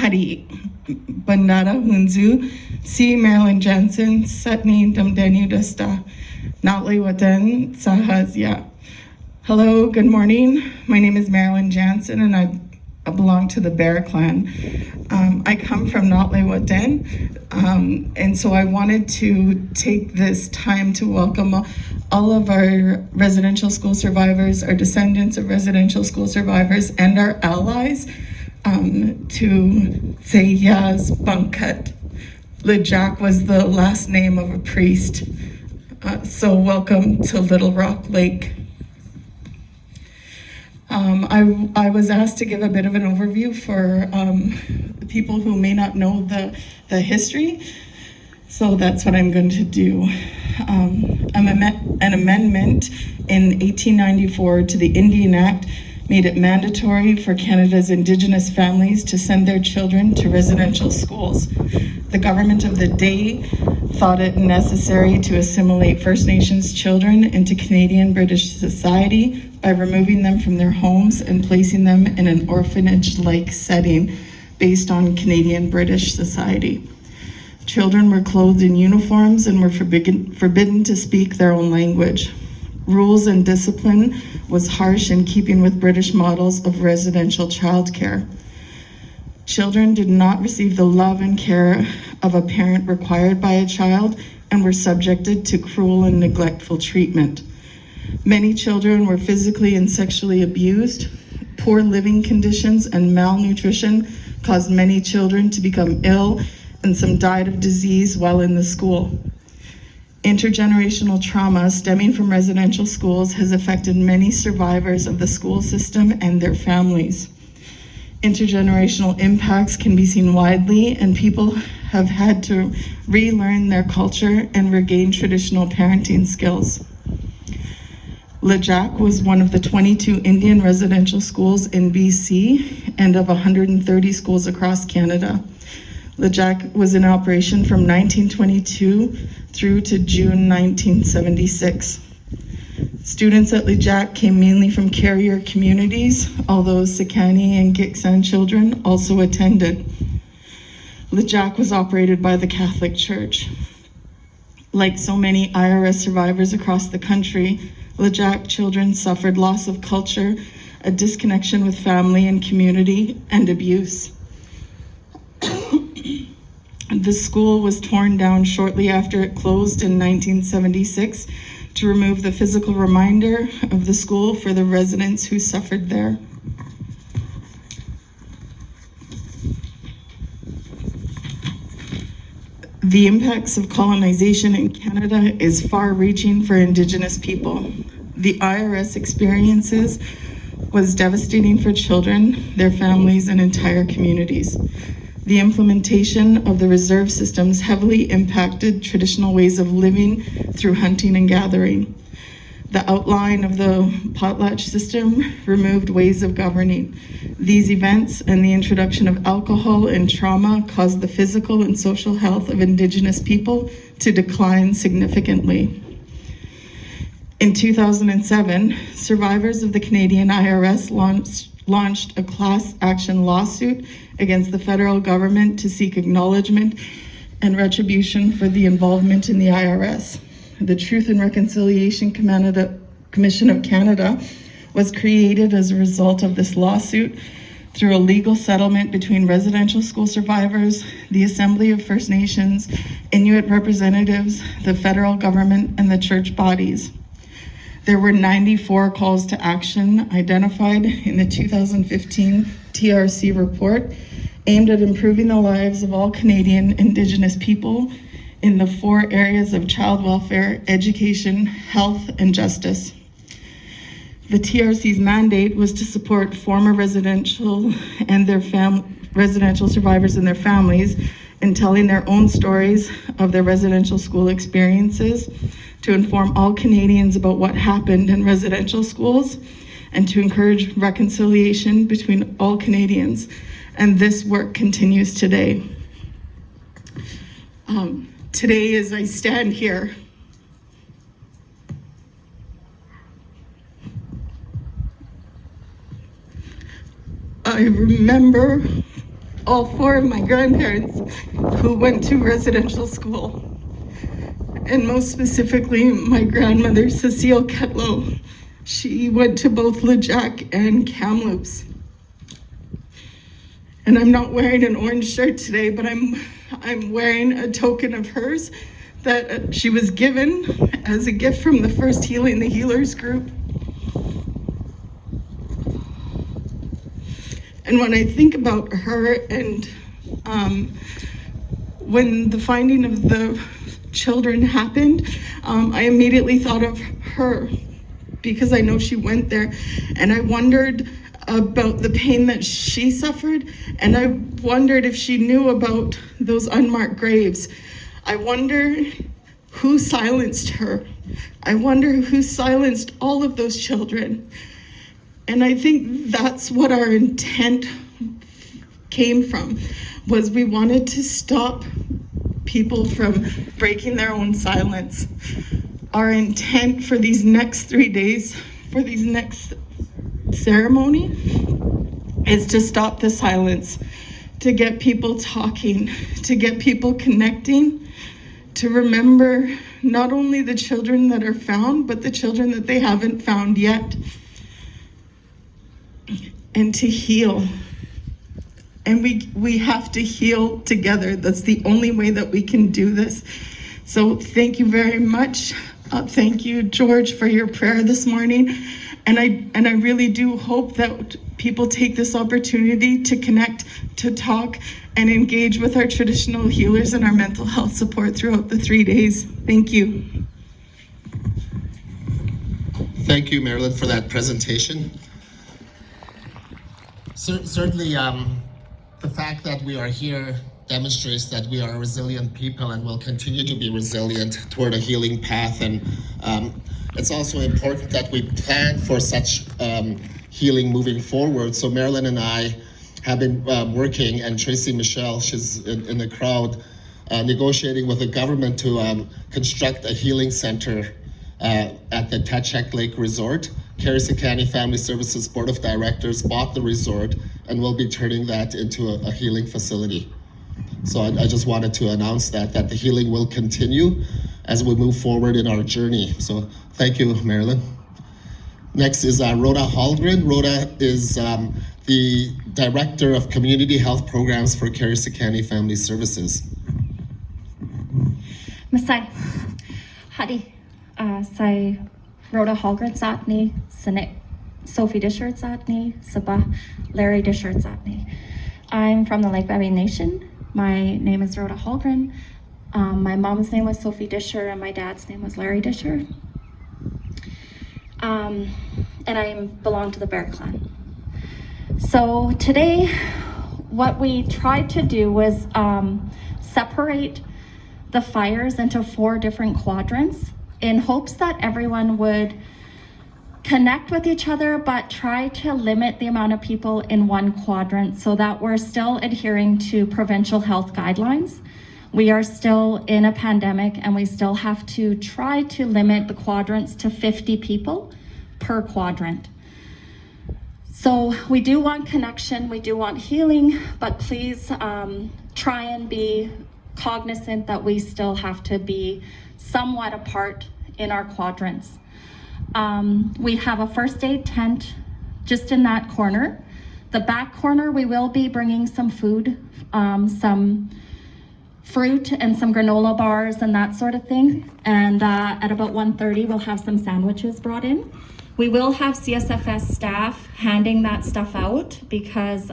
Hari Bandara Hunzu, Si Marilyn Janzen, Satni Damdenu Dasta, Nadleh Whut'en Sahazya. Hello, good morning. My name is Marilyn Janzen and I belong to the Bear Clan. I come from Nadleh Whut'en, and so I wanted to take this time to welcome all of our residential school survivors, our descendants of residential school survivors, and our allies to say Yaz Bunkat. LeJac was the last name of a priest. So welcome to Little Rock Lake. I was asked to give a bit of an overview for people who may not know the history, so that's what I'm going to do. An amendment in 1894 to the Indian Act made it mandatory for Canada's Indigenous families to send their children to residential schools. The government of the day thought it necessary to assimilate First Nations children into Canadian British society by removing them from their homes and placing them in an orphanage-like setting based on Canadian British society. Children were clothed in uniforms and were forbidden to speak their own language. Rules and discipline was harsh in keeping with British models of residential childcare. Children did not receive the love and care of a parent required by a child and were subjected to cruel and neglectful treatment. Many children were physically and sexually abused. Poor living conditions and malnutrition caused many children to become ill, and some died of disease while in the school. Intergenerational trauma stemming from residential schools has affected many survivors of the school system and their families. Intergenerational impacts can be seen widely, and people have had to relearn their culture and regain traditional parenting skills. LeJac was one of the 22 Indian residential schools in BC and of 130 schools across Canada. LeJac was in operation from 1922 through to June 1976. Students at LeJac came mainly from carrier communities, although Sekani and Gitxsan children also attended. LeJac was operated by the Catholic Church. Like so many IRS survivors across the country, LeJac children suffered loss of culture, a disconnection with family and community, and abuse. The school was torn down shortly after it closed in 1976 to remove the physical reminder of the school for the residents who suffered there. The impacts of colonization in Canada is far-reaching for Indigenous people. The IRS experiences was devastating for children, their families, and entire communities. The implementation of the reserve systems heavily impacted traditional ways of living through hunting and gathering. The outline of the potlatch system removed ways of governing. These events and the introduction of alcohol and trauma caused the physical and social health of Indigenous people to decline significantly. In 2007, survivors of the Canadian IRS launched a class action lawsuit against the federal government to seek acknowledgement and retribution for the involvement in the IRS. The Truth and Reconciliation Commission of Canada was created as a result of this lawsuit through a legal settlement between residential school survivors, the Assembly of First Nations, Inuit representatives, the federal government, and the church bodies. There were 94 calls to action identified in the 2015 TRC report aimed at improving the lives of all Canadian Indigenous people in the 4 areas of child welfare, education, health, and justice. The TRC's mandate was to support former residential and their residential survivors and their families in telling their own stories of their residential school experiences, to inform all Canadians about what happened in residential schools, and to encourage reconciliation between all Canadians. And this work continues today. Today, as I stand here, I remember all 4 of my grandparents who went to residential school. And most specifically, my grandmother, Cecile Ketlow. She went to both LeJac and Kamloops. And I'm not wearing an orange shirt today, but I'm wearing a token of hers that she was given as a gift from the first Healing the Healers group. And when I think about her and when the finding of the children happened, I immediately thought of her because I know she went there, and I wondered about the pain that she suffered, and I wondered if she knew about those unmarked graves. I wonder who silenced her. I wonder who silenced all of those children. And I think that's what our intent came from, was we wanted to stop people from breaking their own silence. Our intent for these next 3 days, for these next ceremony, is to stop the silence, to get people talking, to get people connecting, to remember not only the children that are found, but the children that they haven't found yet, and to heal. And we have to heal together. That's the only way that we can do this. So thank you very much. Thank you, George, for your prayer this morning. And I really do hope that people take this opportunity to connect, to talk, and engage with our traditional healers and our mental health support throughout the 3 days. Thank you. Thank you, Marilyn, for that presentation. Certainly, the fact that we are here demonstrates that we are a resilient people and will continue to be resilient toward a healing path. And it's also important that we plan for such healing moving forward. So Marilyn and I have been working, and Tracy Michelle, she's in the crowd, negotiating with the government to construct a healing center at the Tatchak Lake Resort. Carissa County Family Services Board of Directors bought the resort and will be turning that into a healing facility. So I just wanted to announce that the healing will continue as we move forward in our journey. So thank you, Marilyn. Next is Rhoda Hallgren. Rhoda is the Director of Community Health Programs for Carissa County Family Services. Masai, Hadi, Sai Rhoda Hallgren Satni, Sanik Sophie Dishert Satni, Sabah Larry Dishert Satni. I'm from the Lake Babine Nation. My name is Rhoda Hallgren. My mom's name was Sophie Disher and my dad's name was Larry Disher. And I belong to the Bear Clan. So today, what we tried to do was separate the fires into 4 different quadrants in hopes that everyone would connect with each other, but try to limit the amount of people in one quadrant so that we're still adhering to provincial health guidelines. We are still in a pandemic and we still have to try to limit the quadrants to 50 people per quadrant. So we do want connection, we do want healing, but please try and be cognizant that we still have to be somewhat apart in our quadrants. We have a first aid tent just in that corner. The back corner, we will be bringing some food, some fruit and some granola bars and that sort of thing. And at about 1:30, we'll have some sandwiches brought in. We will have CSFS staff handing that stuff out because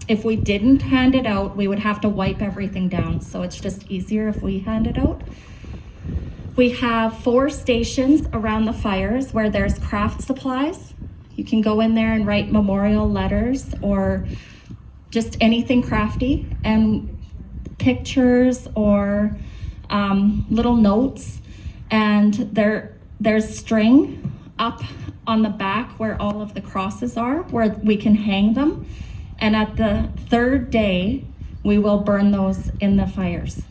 if we didn't hand it out, we would have to wipe everything down. So it's just easier if we hand it out. We have 4 stations around the fires where there's craft supplies. You can go in there and write memorial letters or just anything crafty, and pictures or little notes. And there's string up on the back where all of the crosses are, where we can hang them. And at the 3rd day, we will burn those in the fires.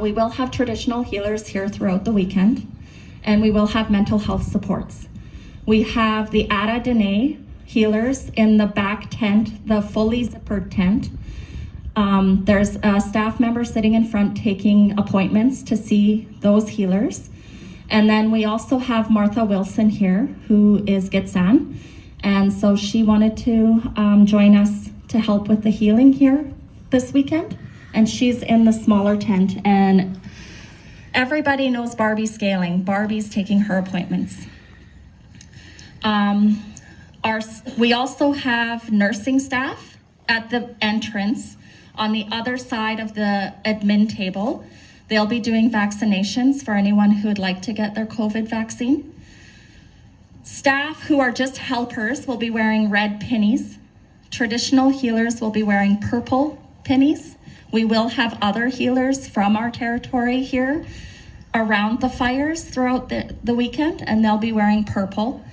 We will have traditional healers here throughout the weekend, and we will have mental health supports. We have the Ada Dene healers in the back tent, the fully zippered tent. There's a staff member sitting in front taking appointments to see those healers. And then we also have Martha Wilson here, who is Gitsan. And so she wanted to join us to help with the healing here this weekend. And she's in the smaller tent. And everybody knows Barbie scaling. Barbie's taking her appointments. We also have nursing staff at the entrance on the other side of the admin table. They'll be doing vaccinations for anyone who would like to get their COVID vaccine. Staff who are just helpers will be wearing red pinnies. Traditional healers will be wearing purple pinnies. We will have other healers from our territory here around the fires throughout the weekend, and they'll be wearing purple.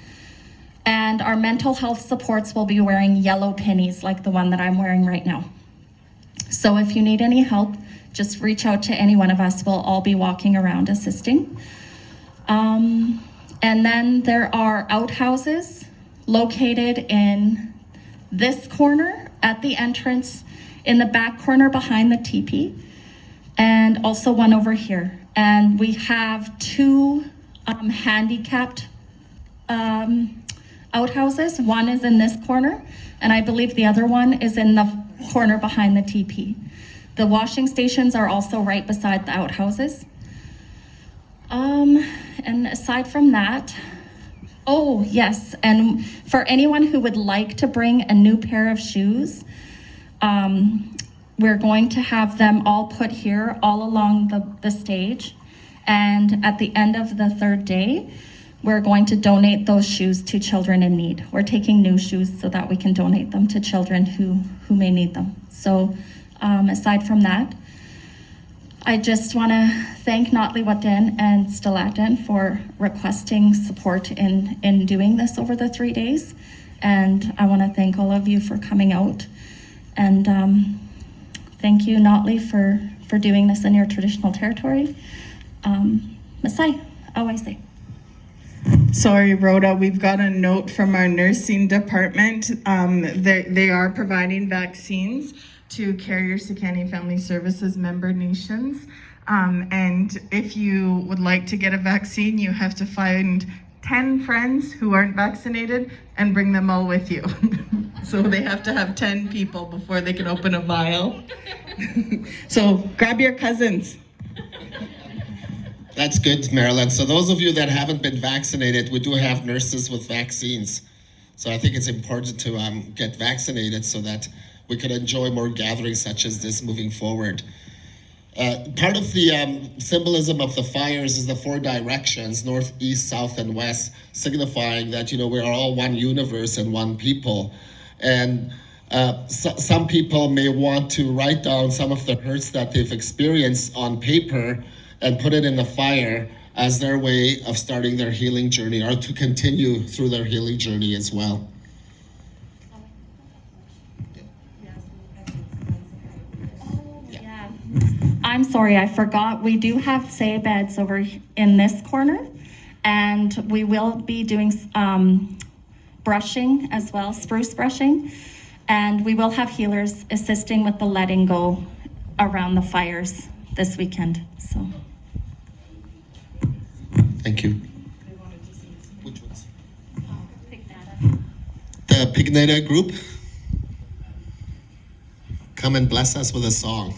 And our mental health supports will be wearing yellow pinnies like the one that I'm wearing right now. So if you need any help, just reach out to any one of us. We'll all be walking around assisting. And then there are outhouses located in this corner at the entrance, in the back corner behind the teepee, and also one over here. And we have two handicapped outhouses. One is in this corner, and I believe the other one is in the corner behind the teepee. The washing stations are also right beside the outhouses. And aside from that, oh yes, and for anyone who would like to bring a new pair of shoes, we're going to have them all put here all along the stage. And at the end of the third day, we're going to donate those shoes to children in need. We're taking new shoes so that we can donate them to children who may need them. So aside from that, I just want to thank Nadleh, Whut'en and Stilaten for requesting support in doing this over the 3 days. And I want to thank all of you for coming out. And thank you, Nadleh, for doing this in your traditional territory. Masai, I say. Sorry, Rhoda, we've got a note from our nursing department. They are providing vaccines to Carrier Sekani Family Services member nations. And if you would like to get a vaccine, you have to find 10 friends who aren't vaccinated and bring them all with you. So they have to have 10 people before they can open a vial. So grab your cousins. That's good, Marilyn. So those of you that haven't been vaccinated, we do have nurses with vaccines. So I think it's important to get vaccinated so that we can enjoy more gatherings such as this moving forward. Part of the symbolism of the fires is the 4 directions, north, east, south, and west, signifying that, we are all one universe and one people. And some people may want to write down some of the hurts that they've experienced on paper and put it in the fire as their way of starting their healing journey, or to continue through their healing journey as well. Yeah. I'm sorry, I forgot. We do have say beds over in this corner, and we will be doing brushing as well, spruce brushing, and we will have healers assisting with the letting go around the fires this weekend. So. Thank you. Which ones? The Pignata group. Come and bless us with a song.